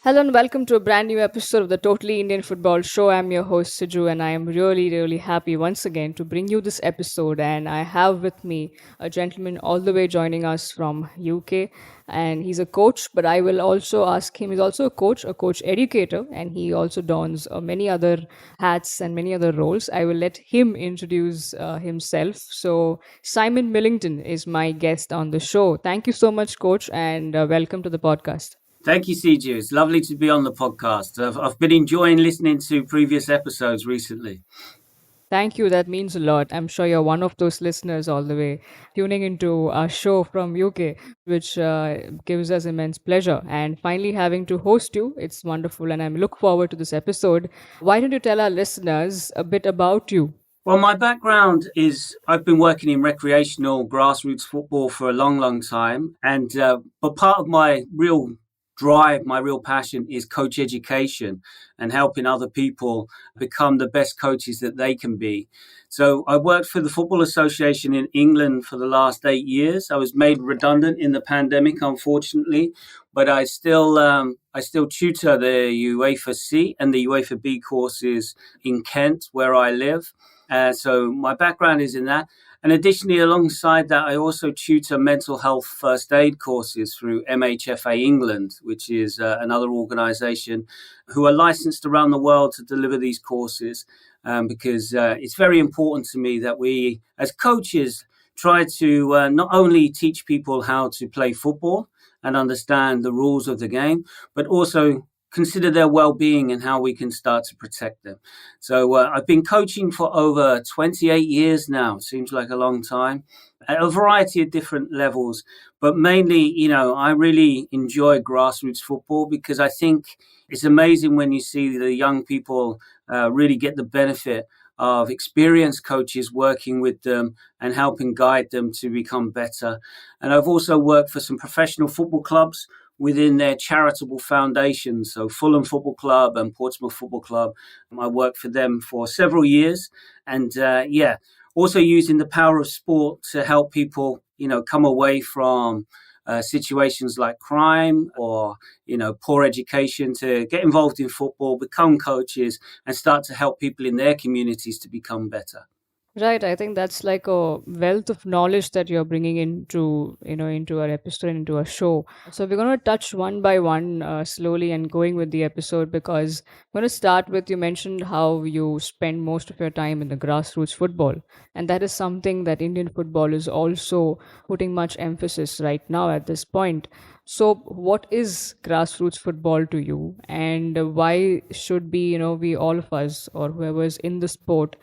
Hello and welcome to a brand new episode of the Totally Indian Football Show. I'm your host Siju, and I am really happy once again to bring you this episode. And I have with me a gentleman all the way joining us from UK, and he's a coach. But I will also ask him. He's also a coach educator, and he also dons many other hats and many other roles. I will let him introduce himself. So Simon Millington is my guest on the show. Thank you so much, Coach, and welcome to the podcast. Thank you, Siju. It's lovely to be on the podcast. I've been enjoying listening to previous episodes recently. Thank you. That means a lot. I'm sure you're one of those listeners all the way tuning into our show from UK, which gives us immense pleasure. And finally, having to host you, it's wonderful. And I look forward to this episode. Why don't you tell our listeners a bit about you? Well, my background is I've been working in recreational grassroots football for a long time. But part of my real drive, my real passion is coach education and helping other people become the best coaches that they can be. So I worked for the Football Association in England for the last 8 years. I was made redundant in the pandemic, unfortunately, but I still tutor the UEFA C and the UEFA B courses in Kent, where I live. So my background is in that. And additionally, alongside that, I also tutor mental health first aid courses through MHFA England, which is another organisation who are licensed around the world to deliver these courses, because it's very important to me that we, as coaches, try to not only teach people how to play football and understand the rules of the game, but also consider their well-being and how we can start to protect them. So I've been coaching for over 28 years now. Seems like a long time, at a variety of different levels. But mainly, I really enjoy grassroots football because I think it's amazing when you see the young people really get the benefit of experienced coaches working with them and helping guide them to become better. And I've also worked for some professional football clubs within their charitable foundations. So Fulham Football Club and Portsmouth Football Club. I worked for them for several years. And also using the power of sport to help people, come away from situations like crime or, poor education, to get involved in football, become coaches and start to help people in their communities to become better. Right, I think that's like a wealth of knowledge that you're bringing into our episode and into our show. So we're going to touch one by one, slowly and going with the episode, because I'm going to start with, you mentioned how you spend most of your time in the grassroots football, and that is something that Indian football is also putting much emphasis right now at this point. So what is grassroots football to you, and why should be, we all of us or whoever's in the sport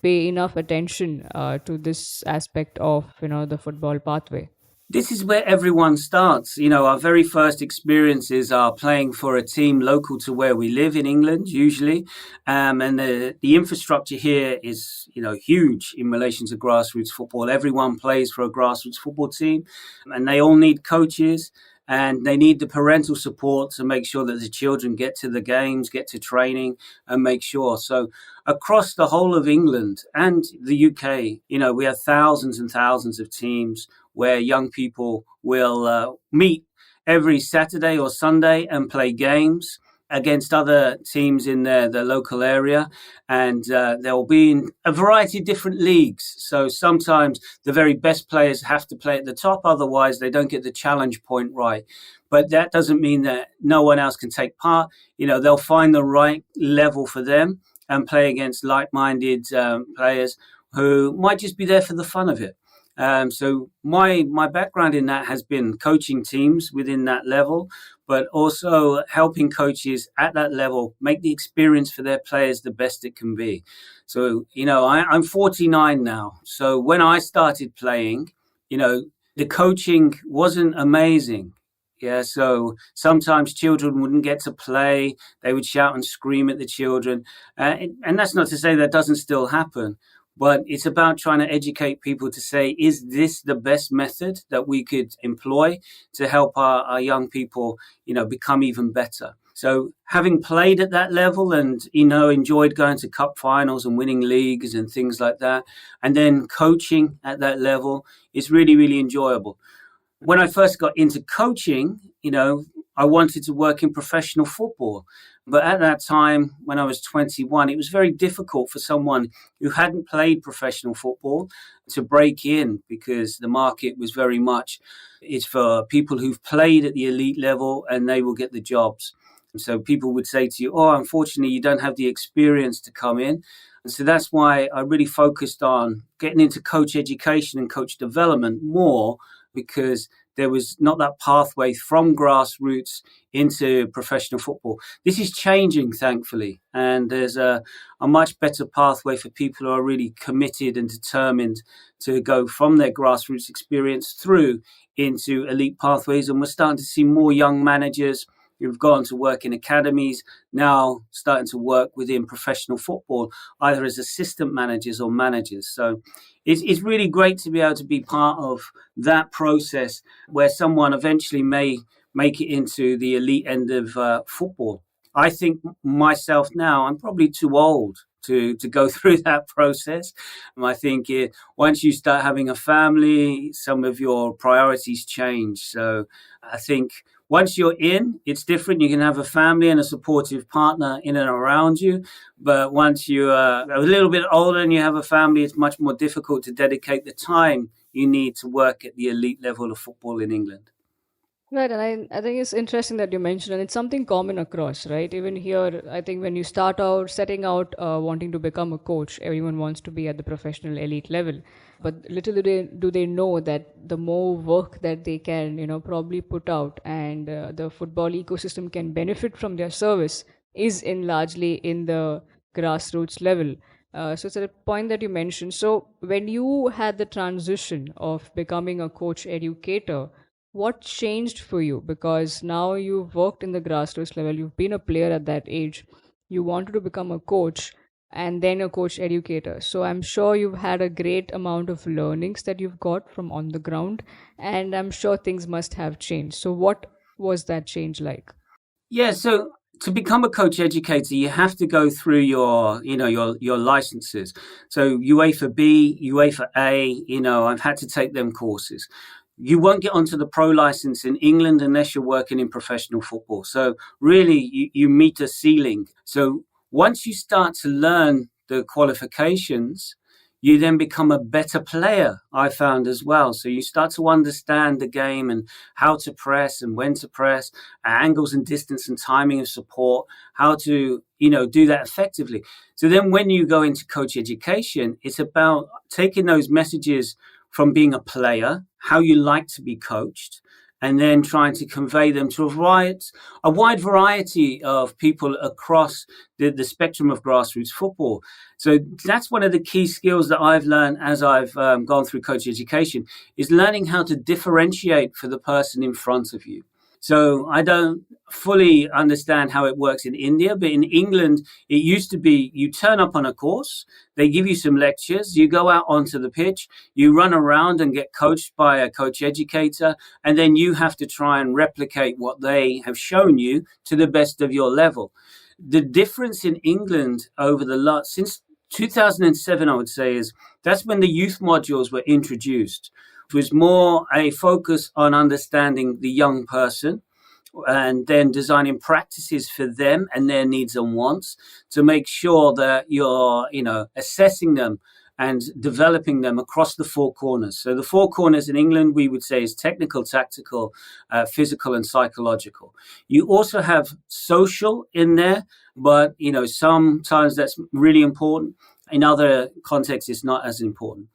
pay enough attention to this aspect of the football pathway? This is where everyone starts. Our very first experiences are playing for a team local to where we live in England, usually. And the infrastructure here is, huge in relation to grassroots football. Everyone plays for a grassroots football team, and they all need coaches. And they need the parental support to make sure that the children get to the games, get to training, and make sure. So across the whole of England and the UK, we have thousands and thousands of teams where young people will meet every Saturday or Sunday and play games against other teams in their local area. And they'll be in a variety of different leagues. So sometimes the very best players have to play at the top, otherwise they don't get the challenge point right. But that doesn't mean that no one else can take part. They'll find the right level for them and play against like-minded players who might just be there for the fun of it. So my background in that has been coaching teams within that level, but also helping coaches at that level make the experience for their players the best it can be. So, I'm 49 now. So when I started playing, the coaching wasn't amazing. Yeah, so sometimes children wouldn't get to play. They would shout and scream at the children. And that's not to say that doesn't still happen. But it's about trying to educate people to say, is this the best method that we could employ to help our young people, become even better? So having played at that level and, enjoyed going to cup finals and winning leagues and things like that, and then coaching at that level is really, really enjoyable. When I first got into coaching, I wanted to work in professional football. But at that time, when I was 21, it was very difficult for someone who hadn't played professional football to break in because the market was very much it's for people who've played at the elite level and they will get the jobs. And so people would say to you, oh, unfortunately, you don't have the experience to come in. And so that's why I really focused on getting into coach education and coach development more because there was not that pathway from grassroots into professional football. This is changing, thankfully, and there's a much better pathway for people who are really committed and determined to go from their grassroots experience through into elite pathways. And we're starting to see more young managers who've gone to work in academies now starting to work within professional football, either as assistant managers or managers. So it's really great to be able to be part of that process where someone eventually may make it into the elite end of football. I think myself now, I'm probably too old to go through that process. I think once you start having a family, some of your priorities change. So I think once you're in, it's different. You can have a family and a supportive partner in and around you. But once you are a little bit older and you have a family, it's much more difficult to dedicate the time you need to work at the elite level of football in England. Right, and I think it's interesting that you mentioned, and it's something common across, right? Even here, I think when you start out setting out wanting to become a coach, everyone wants to be at the professional elite level. But little do they know that the more work that they can, probably put out, and the football ecosystem can benefit from their service is in largely in the grassroots level. So it's a point that you mentioned. So when you had the transition of becoming a coach educator, what changed for you? Because now you've worked in the grassroots level, you've been a player at that age, you wanted to become a coach and then a coach educator. So I'm sure you've had a great amount of learnings that you've got from on the ground, and I'm sure things must have changed. So what was that change like? Yeah, so to become a coach educator, you have to go through your licenses. So UEFA B, UEFA A, I've had to take them courses. You won't get onto the pro license in England unless you're working in professional football. So really, you meet a ceiling. So once you start to learn the qualifications, you then become a better player, I found as well. So you start to understand the game and how to press and when to press, angles and distance and timing of support, how to, do that effectively. So then when you go into coach education, it's about taking those messages from being a player, how you like to be coached, and then trying to convey them to a wide variety of people across the spectrum of grassroots football. So that's one of the key skills that I've learned as I've gone through coach education, is learning how to differentiate for the person in front of you. So I don't fully understand how it works in India, but in England, it used to be you turn up on a course, they give you some lectures, you go out onto the pitch, you run around and get coached by a coach educator, and then you have to try and replicate what they have shown you to the best of your level. The difference in England over the last, since 2007, I would say, is that's when the youth modules were introduced. It was more a focus on understanding the young person and then designing practices for them and their needs and wants to make sure that you're, assessing them and developing them across the four corners. So the four corners in England, we would say, is technical, tactical, physical, and psychological. You also have social in there, but, sometimes that's really important. In other contexts, it's not as important.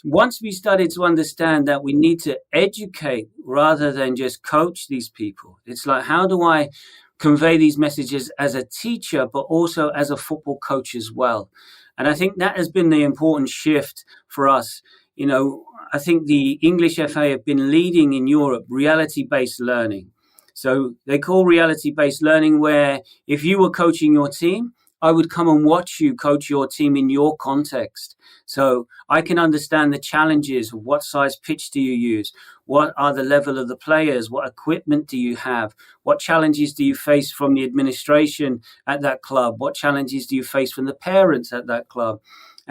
Once we started to understand that we need to educate rather than just coach these people, it's like, how do I convey these messages as a teacher, but also as a football coach as well? And I think that has been the important shift for us. I think the English FA have been leading in Europe reality-based learning. So they call reality-based learning where if you were coaching your team, I would come and watch you coach your team in your context. So I can understand the challenges. What size pitch do you use? What are the level of the players? What equipment do you have? What challenges do you face from the administration at that club? What challenges do you face from the parents at that club?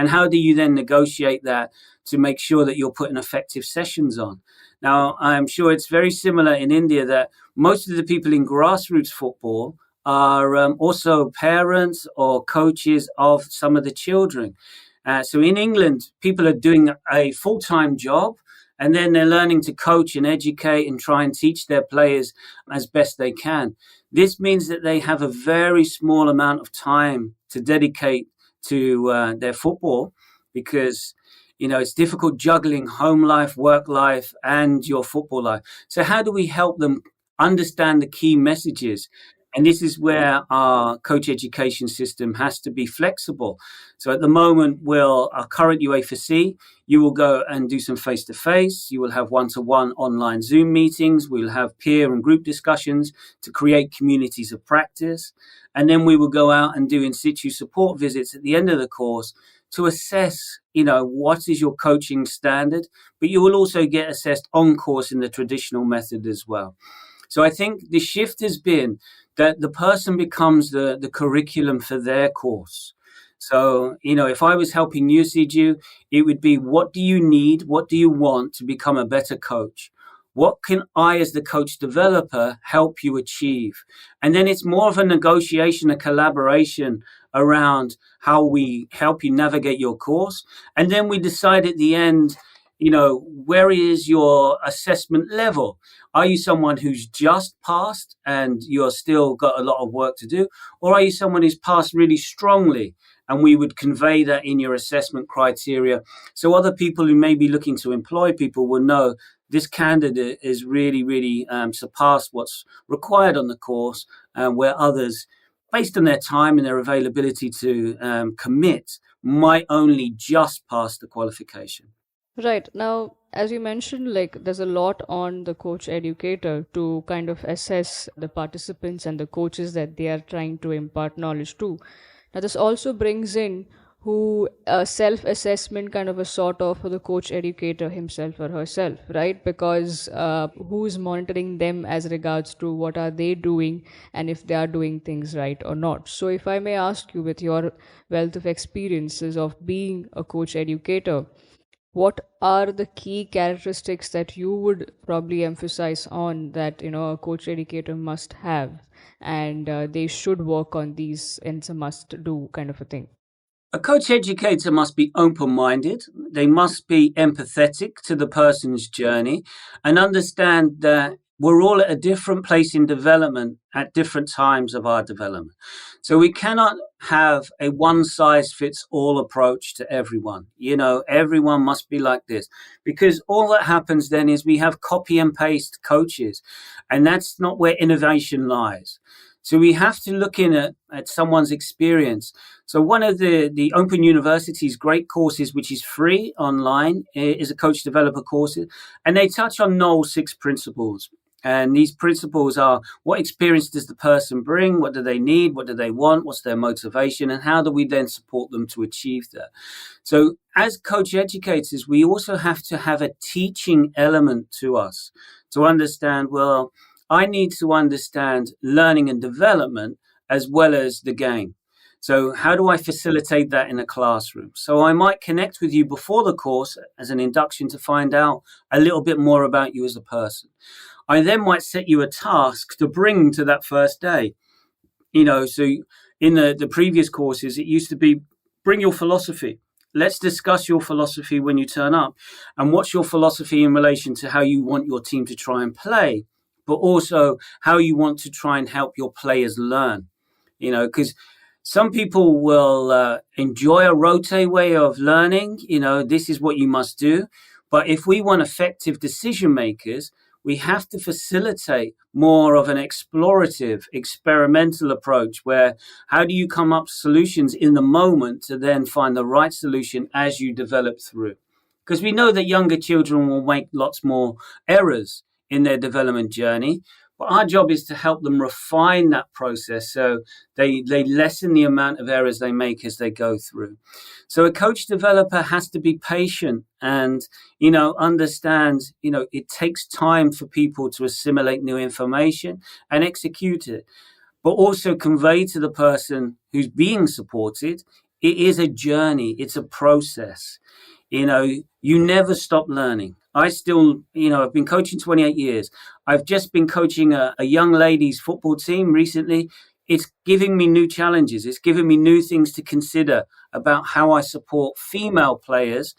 And how do you then negotiate that to make sure that you're putting effective sessions on? Now, I'm sure it's very similar in India that most of the people in grassroots football are also parents or coaches of some of the children. So in England, people are doing a full time job, and then they're learning to coach and educate and try and teach their players as best they can. This means that they have a very small amount of time to dedicate to their football, because it's difficult juggling home life, work life, and your football life. So how do we help them understand the key messages? And this is where our coach education system has to be flexible. So at the moment, our current UEFA C, you will go and do some face to face. You will have one-to-one online Zoom meetings. We'll have peer and group discussions to create communities of practice. And then we will go out and do in situ support visits at the end of the course to assess, what is your coaching standard, but you will also get assessed on course in the traditional method as well. So I think the shift has been that the person becomes the curriculum for their course. So, if I was helping you, Siju, it would be, what do you need? What do you want to become a better coach? What can I, as the coach developer, help you achieve? And then it's more of a negotiation, a collaboration around how we help you navigate your course. And then we decide at the end, where is your assessment level? Are you someone who's just passed and you're still got a lot of work to do? Or are you someone who's passed really strongly? And we would convey that in your assessment criteria. So other people who may be looking to employ people will know this candidate is really, really surpassed what's required on the course, where others, based on their time and their availability to commit, might only just pass the qualification. Right. Now, as you mentioned, like there's a lot on the coach educator to kind of assess the participants and the coaches that they are trying to impart knowledge to. Now, this also brings in who self assessment kind of a sort of for the coach educator himself or herself, right? Because who is monitoring them as regards to what are they doing and if they are doing things right or not. So, if I may ask you, with your wealth of experiences of being a coach educator, what are the key characteristics that you would probably emphasize on that a coach educator must have, and they should work on these and it's a must do kind of a thing? A coach educator must be open minded. They must be empathetic to the person's journey and understand that we're all at a different place in development at different times of our development. So we cannot have a one size fits all approach to everyone. Everyone must be like this, because all that happens then is we have copy and paste coaches, and that's not where innovation lies. So we have to look in at someone's experience. So one of the Open University's great courses, which is free online, is a coach developer course. And they touch on Knoll's 6 principles. And these principles are: what experience does the person bring? What do they need? What do they want? What's their motivation? And how do we then support them to achieve that? So as coach educators, we also have to have a teaching element to us to understand, well, I need to understand learning and development as well as the game. So how do I facilitate that in a classroom? So I might connect with you before the course as an induction to find out a little bit more about you as a person. I then might set you a task to bring to that first day. So in the previous courses, it used to be, bring your philosophy. Let's discuss your philosophy when you turn up. And what's your philosophy in relation to how you want your team to try and play, but also how you want to try and help your players learn. Because some people will enjoy a rote way of learning. This is what you must do. But if we want effective decision makers, we have to facilitate more of an explorative, experimental approach where how do you come up with solutions in the moment to then find the right solution as you develop through? Because we know that younger children will make lots more errors in their development journey. But our job is to help them refine that process so they lessen the amount of errors they make as they go through. So a coach developer has to be patient and, understand, it takes time for people to assimilate new information and execute it, but also convey to the person who's being supported it is a journey, it's a process. You never stop learning. I still, I've been coaching 28 years. I've just been coaching a young ladies football team recently. It's giving me new challenges. It's giving me new things to consider about how I support female players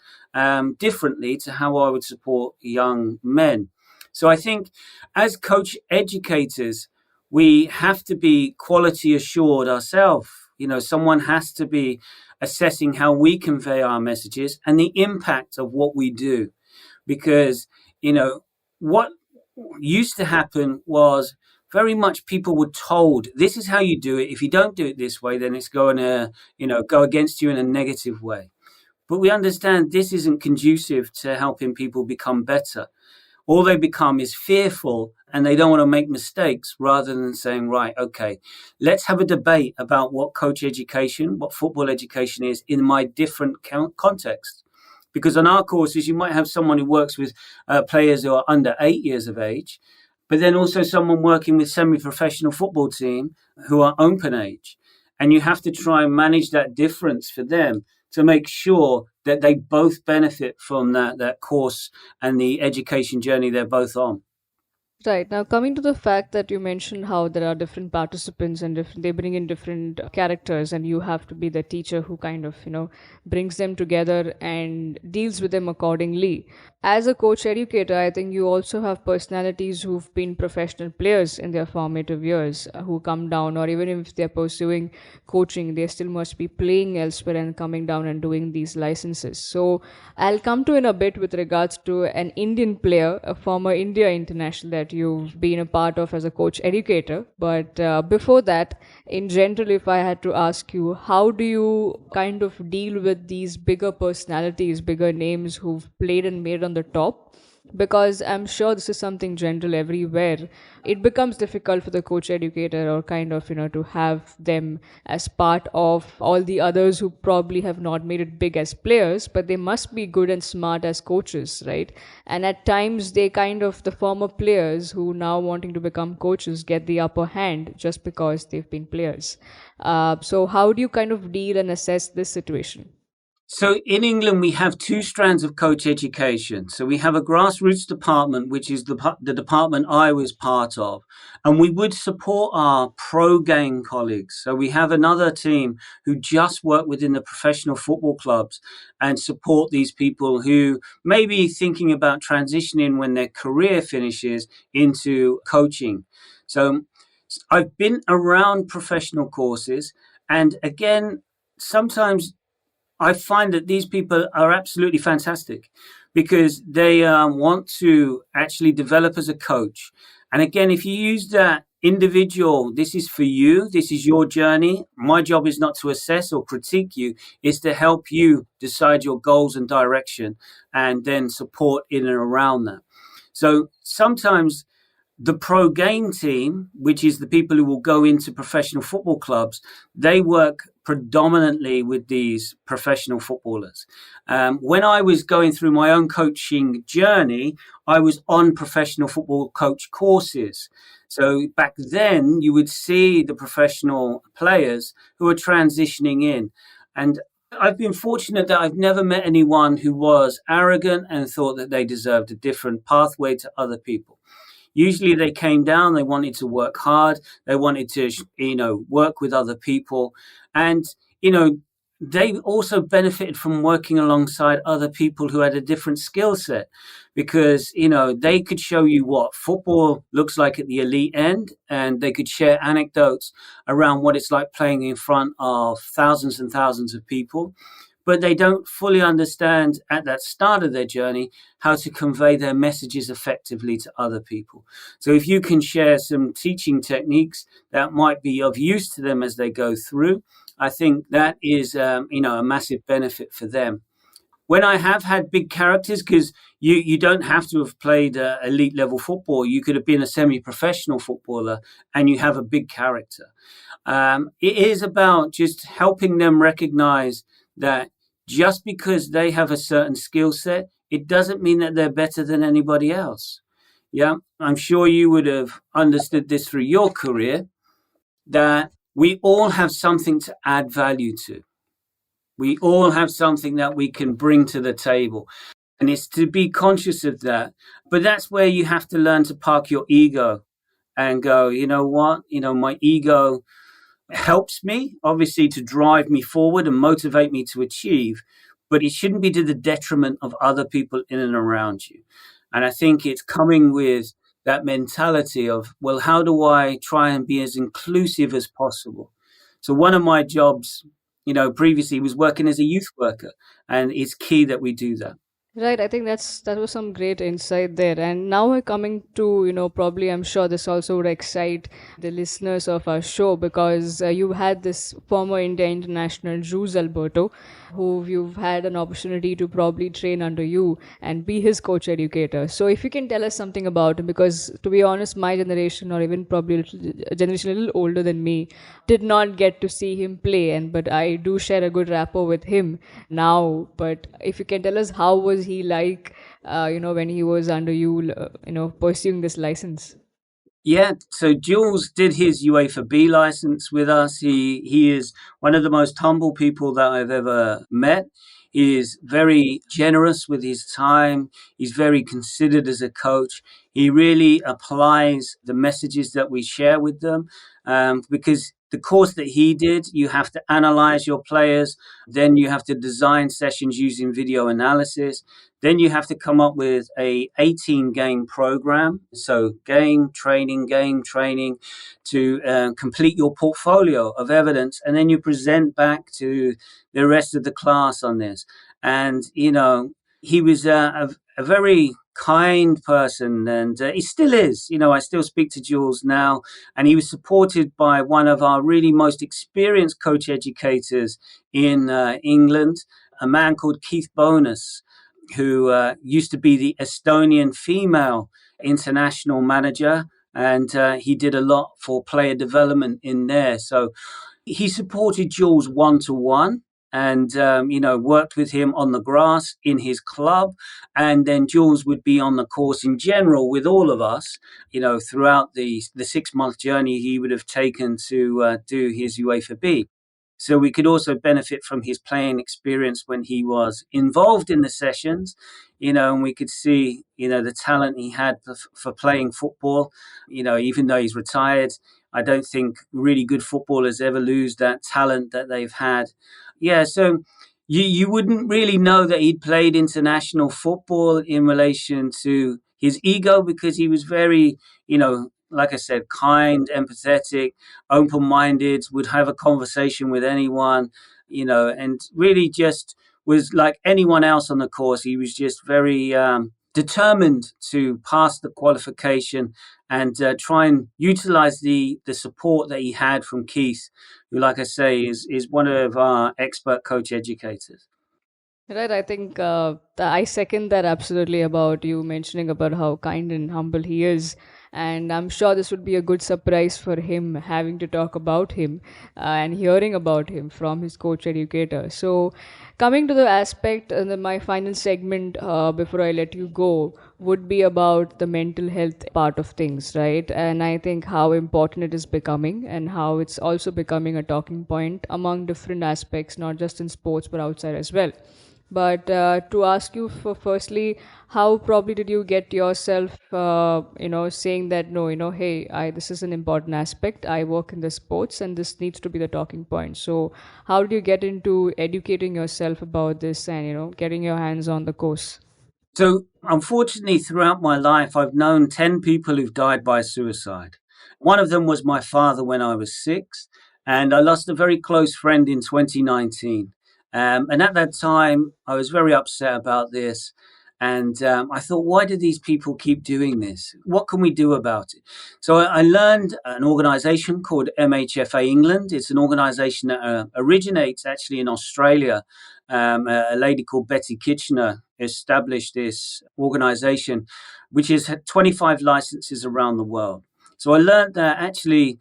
differently to how I would support young men. So I think as coach educators, we have to be quality assured ourselves. Someone has to be assessing how we convey our messages and the impact of what we do. Because, what used to happen was very much people were told, this is how you do it. If you don't do it this way, then it's going to, go against you in a negative way. But we understand this isn't conducive to helping people become better. All they become is fearful and they don't want to make mistakes rather than saying, right, okay, let's have a debate about what coach education, what football education is in my different contexts. Because on our courses, you might have someone who works with players who are under 8 years of age, but then also someone working with semi-professional football team who are open age. And you have to try and manage that difference for them to make sure that they both benefit from that course and the education journey they're both on. Right. Now, coming to the fact that you mentioned how there are different participants and they bring in different characters, and you have to be the teacher who kind of, brings them together and deals with them accordingly. As a coach educator, I think you also have personalities who've been professional players in their formative years who come down, or even if they're pursuing coaching, they still must be playing elsewhere and coming down and doing these licenses. So, I'll come to in a bit with regards to an Indian player, a former India international that you've been a part of as a coach educator. But before that, in general, if I had to ask you, how do you kind of deal with these bigger personalities, bigger names who've played and made on the top? Because I'm sure this is something general everywhere. It becomes difficult for the coach educator, or kind of, to have them as part of all the others who probably have not made it big as players, but they must be good and smart as coaches, right? And at times, they kind of, the former players who now wanting to become coaches get the upper hand just because they've been players. So, how do you kind of deal and assess this situation? So in England, we have two strands of coach education. So we have a grassroots department, which is the department I was part of, and we would support our pro game colleagues. So we have another team who just work within the professional football clubs and support these people who may be thinking about transitioning when their career finishes into coaching. So I've been around professional courses, and again, sometimes I find that these people are absolutely fantastic because they want to actually develop as a coach. And again, if you use that individual, this is for you, this is your journey. My job is not to assess or critique you, is to help you decide your goals and direction and then support in and around that. So sometimes the pro game team, which is the people who will go into professional football clubs, they work predominantly with these professional footballers. When I was going through my own coaching journey, I was on professional football coach courses. So back then, you would see the professional players who are transitioning in. And I've been fortunate that I've never met anyone who was arrogant and thought that they deserved a different pathway to other people. Usually they came down, they wanted to work hard, they wanted to, work with other people. And, they also benefited from working alongside other people who had a different skill set because, they could show you what football looks like at the elite end, and they could share anecdotes around what it's like playing in front of thousands and thousands of people, but they don't fully understand at that start of their journey how to convey their messages effectively to other people. So if you can share some teaching techniques that might be of use to them as they go through, I think that is, a massive benefit for them. When I have had big characters, because you don't have to have played elite level football, you could have been a semi-professional footballer and you have a big character. It is about just helping them recognize that just because they have a certain skill set, it doesn't mean that they're better than anybody else. Yeah, I'm sure you would have understood this through your career that we all have something to add value to. We all have something that we can bring to the table. And it's to be conscious of that. But that's where you have to learn to park your ego and go, you know what? My ego helps me, obviously, to drive me forward and motivate me to achieve, but it shouldn't be to the detriment of other people in and around you. And I think it's coming with that mentality of, well, how do I try and be as inclusive as possible? So one of my jobs, previously was working as a youth worker, and it's key that we do that. Right, I think that was some great insight there. And now we're coming to, probably I'm sure this also would excite the listeners of our show because you had this former India international Jules Alberto, who you've had an opportunity to probably train under you and be his coach educator. So if you can tell us something about him, because to be honest, my generation or even probably a generation a little older than me did not get to see him play, and but I do share a good rapport with him now. But if you can tell us how was he like, when he was under you, pursuing this license. Yeah, so Jules did his UEFA B license with us. He is one of the most humble people that I've ever met. He is very generous with his time. He's very considered as a coach. He really applies the messages that we share with them, because the course that he did, you have to analyze your players, then you have to design sessions using video analysis, then you have to come up with a 18 game program. So game training to complete your portfolio of evidence. And then you present back to the rest of the class on this. And, he was a very kind person, and he still is. I still speak to Jules now, and he was supported by one of our really most experienced coach educators in England, a man called Keith Bonus, who used to be the Estonian female international manager, and he did a lot for player development in there. So he supported Jules one to one, and worked with him on the grass in his club, and then Jules would be on the course in general with all of us, throughout the 6 month journey he would have taken to do his UEFA B. So we could also benefit from his playing experience when he was involved in the sessions, and we could see, the talent he had for playing football. Even though he's retired, I don't think really good footballers ever lose that talent that they've had. Yeah, so you wouldn't really know that he'd played international football in relation to his ego, because he was very, like I said, kind, empathetic, open minded, would have a conversation with anyone, and really just was like anyone else on the course. He was just very determined to pass the qualification and try and utilize the support that he had from Keith, who, like I say, is one of our expert coach educators. Right, I think I second that absolutely about you mentioning about how kind and humble he is, and I'm sure this would be a good surprise for him having to talk about him and hearing about him from his coach educator. So, coming to the aspect, my final segment before I let you go would be about the mental health part of things, right? And I think how important it is becoming, and how it's also becoming a talking point among different aspects, not just in sports but outside as well. But to ask you for firstly, how probably did you get yourself, saying that no, hey, this is an important aspect. I work in the sports, and this needs to be the talking point. So, how did you get into educating yourself about this, and getting your hands on the course? So, unfortunately, throughout my life, I've known 10 people who've died by suicide. One of them was my father when I was 6, and I lost a very close friend in 2019. And at that time, I was very upset about this. And I thought, why do these people keep doing this? What can we do about it? So I learned an organization called MHFA England. It's an organization that originates actually in Australia. A lady called Betty Kitchener established this organization, which has had 25 licenses around the world. So I learned that actually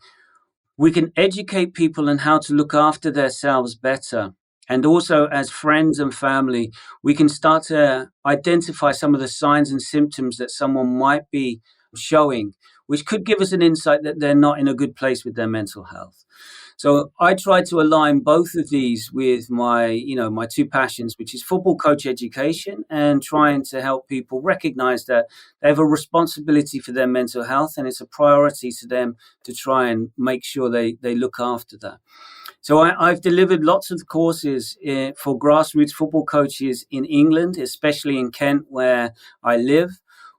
we can educate people on how to look after themselves better. And also, as friends and family, we can start to identify some of the signs and symptoms that someone might be showing, which could give us an insight that they're not in a good place with their mental health. So I try to align both of these with my two passions, which is football coach education and trying to help people recognize that they have a responsibility for their mental health, and it's a priority to them to try and make sure they look after that. So I've delivered lots of courses for grassroots football coaches in England, especially in Kent, where I live,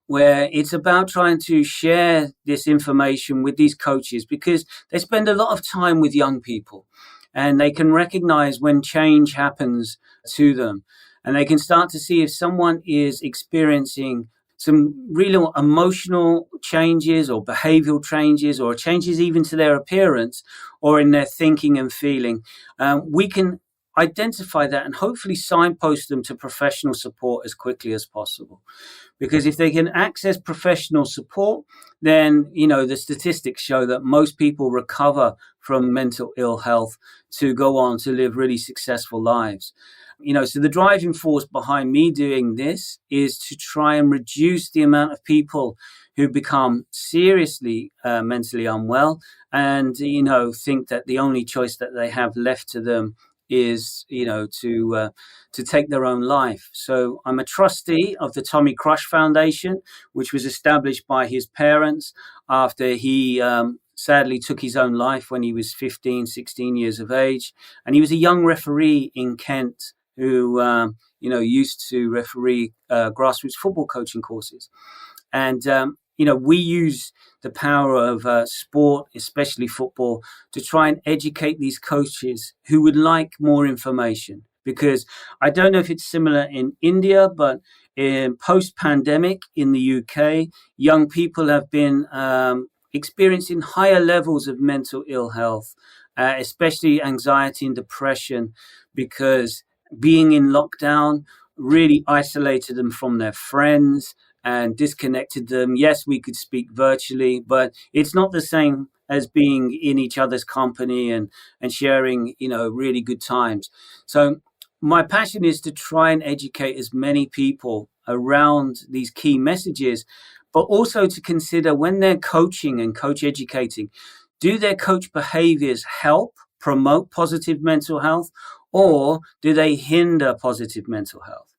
where it's about trying to share this information with these coaches because they spend a lot of time with young people and they can recognize when change happens to them. And they can start to see if someone is experiencing some real emotional changes or behavioral changes or changes even to their appearance or in their thinking and feeling. We can identify that and hopefully signpost them to professional support as quickly as possible. Because if they can access professional support, then, the statistics show that most people recover from mental ill health to go on to live really successful lives. So the driving force behind me doing this is to try and reduce the amount of people who become seriously mentally unwell and, think that the only choice that they have left to them is, to take their own life. So I'm a trustee of the Tommy Crush Foundation, which was established by his parents after he sadly took his own life when he was 15, 16 years of age. And he was a young referee in Kent who, used to referee grassroots football coaching courses. And, we use the power of sport, especially football, to try and educate these coaches who would like more information. Because I don't know if it's similar in India, but in post-pandemic in the UK, young people have been experiencing higher levels of mental ill health, especially anxiety and depression, because being in lockdown really isolated them from their friends and disconnected them. Yes, we could speak virtually, but it's not the same as being in each other's company and sharing, really good times. So my passion is to try and educate as many people around these key messages, but also to consider when they're coaching and coach educating, do their coach behaviors help promote positive mental health or do they hinder positive mental health?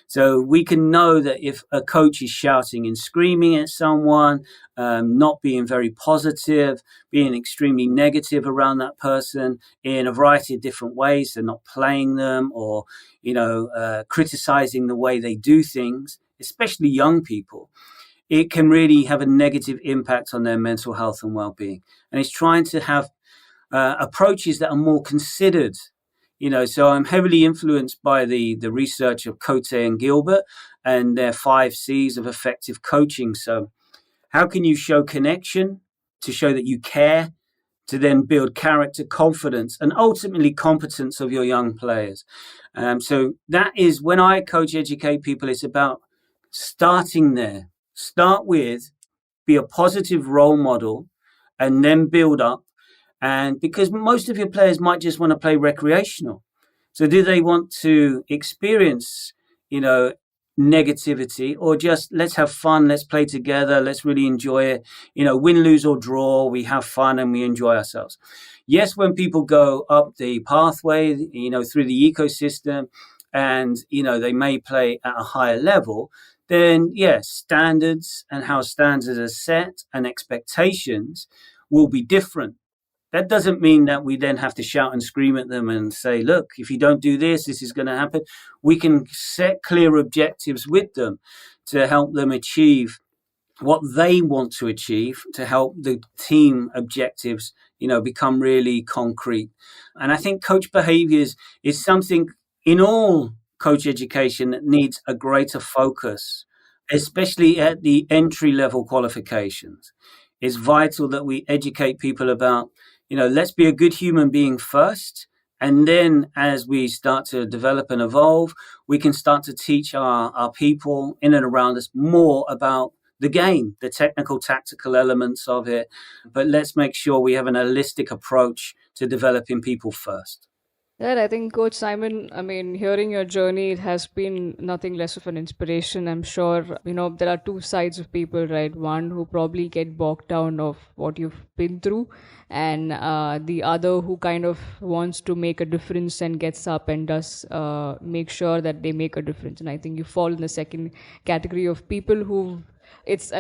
So we can know that if a coach is shouting and screaming at someone, not being very positive, being extremely negative around that person in a variety of different ways, so not playing them or, criticizing the way they do things, especially young people, it can really have a negative impact on their mental health and well-being. And it's trying to have approaches that are more considered. So I'm heavily influenced by the research of Cote and Gilbert and their 5 C's of effective coaching. So how can you show connection to show that you care, to then build character, confidence, and ultimately competence of your young players? So that is when I coach educate people, it's about starting there. Start with, be a positive role model, and then build up. And because most of your players might just want to play recreational. So do they want to experience, negativity or just let's have fun, let's play together, let's really enjoy it, win, lose or draw, we have fun and we enjoy ourselves. Yes, when people go up the pathway, through the ecosystem and, they may play at a higher level, then yes, standards and how standards are set and expectations will be different. That doesn't mean that we then have to shout and scream at them and say, look, if you don't do this, this is going to happen. We can set clear objectives with them to help them achieve what they want to achieve, to help the team objectives, become really concrete. And I think coach behaviors is something in all coach education that needs a greater focus, especially at the entry level qualifications. It's vital that we educate people about, let's be a good human being first. And then as we start to develop and evolve, we can start to teach our people in and around us more about the game, the technical, tactical elements of it. But let's make sure we have an holistic approach to developing people first. Yeah, I think Coach Simon, I mean, hearing your journey, it has been nothing less of an inspiration. I'm sure, there are two sides of people, right? One who probably get bogged down of what you've been through, and the other who kind of wants to make a difference and gets up and does make sure that they make a difference. And I think you fall in the second category of people who it's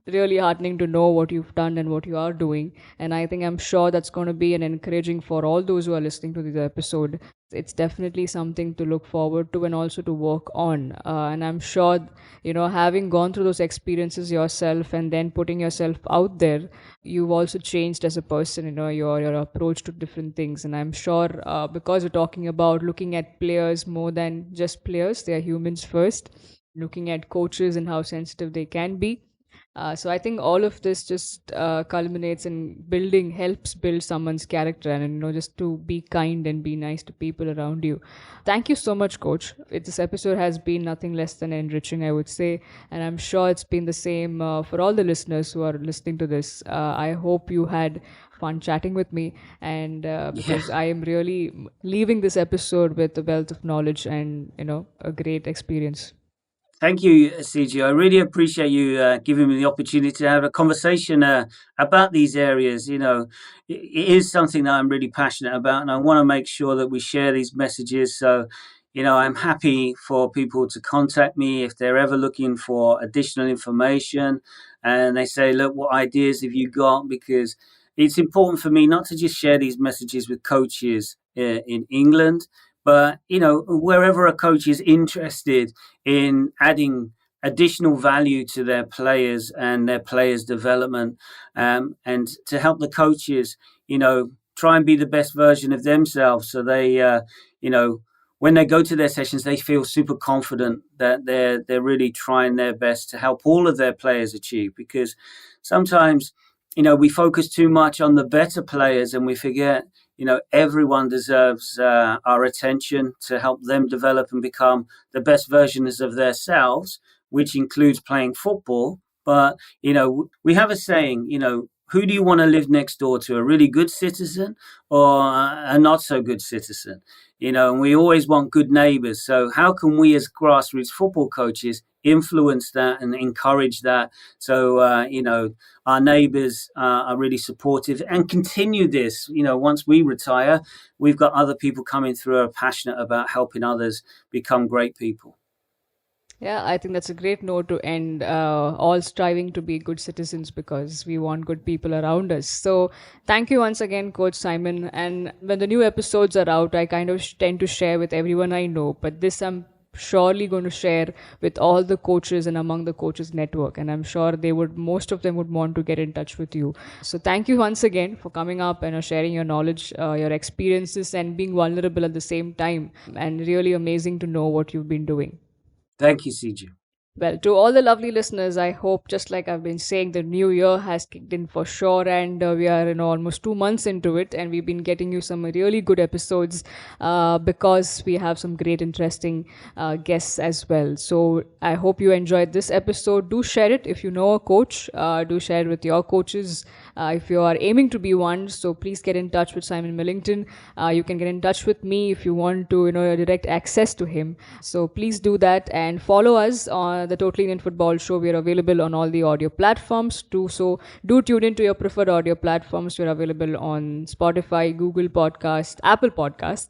really heartening to know what you've done and what you are doing, and I'm sure that's going to be an encouraging for all those who are listening to this episode. It's definitely something to look forward to and also to work on, and I'm sure, having gone through those experiences yourself and then putting yourself out there, you've also changed as a person, your approach to different things. And I'm sure, because we're talking about looking at players more than just players, they are humans first, looking at coaches and how sensitive they can be. So I think all of this just culminates in helps build someone's character, and just to be kind and be nice to people around you. Thank you so much, Coach. This episode has been nothing less than enriching, I would say, and I'm sure it's been the same for all the listeners who are listening to this. I hope you had fun chatting with me, and Yeah. because I am really leaving this episode with a wealth of knowledge and a great experience. Thank you, Siju. I really appreciate you giving me the opportunity to have a conversation about these areas. It is something that I'm really passionate about, and I want to make sure that we share these messages. So, I'm happy for people to contact me if they're ever looking for additional information, and they say, "Look, what ideas have you got?" Because it's important for me not to just share these messages with coaches in England, but wherever a coach is interested in adding additional value to their players and their players' development, and to help the coaches, try and be the best version of themselves. So they, when they go to their sessions, they feel super confident that they're really trying their best to help all of their players achieve. Because sometimes, we focus too much on the better players and we forget everyone deserves our attention to help them develop and become the best versions of themselves, which includes playing football. But, we have a saying, who do you want to live next door to, a really good citizen or a not so good citizen? And we always want good neighbors. So, how can we as grassroots football coaches influence that and encourage that? So, our neighbors are really supportive and continue this. Once we retire, we've got other people coming through who are passionate about helping others become great people. Yeah, I think that's a great note to end. All striving to be good citizens because we want good people around us. So, thank you once again, Coach Simon. And when the new episodes are out, I kind of tend to share with everyone I know. But this I'm surely going to share with all the coaches and among the coaches network. And I'm sure most of them would want to get in touch with you. So, thank you once again for coming up and sharing your knowledge, your experiences, and being vulnerable at the same time. And really amazing to know what you've been doing. Thank you, Siju. Well, to all the lovely listeners, I hope, just like I've been saying, the new year has kicked in for sure, and we are almost 2 months into it, and we've been getting you some really good episodes because we have some great, interesting guests as well. So I hope you enjoyed this episode. Do share it if you know a coach. Do share it with your coaches if you are aiming to be one. So please get in touch with Simon Millington. You can get in touch with me if you want to, direct access to him. So please do that and follow us on the Totally Indian Football Show. We are available on all the audio platforms too. So do tune into your preferred audio platforms. We're available on Spotify, Google Podcast, Apple Podcast,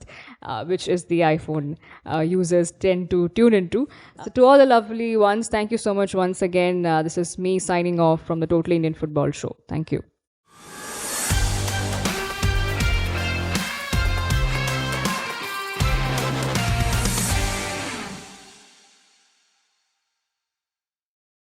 which is the iPhone users tend to tune into. So to all the lovely ones, thank you so much once again. This is me signing off from the Totally Indian Football Show. Thank you.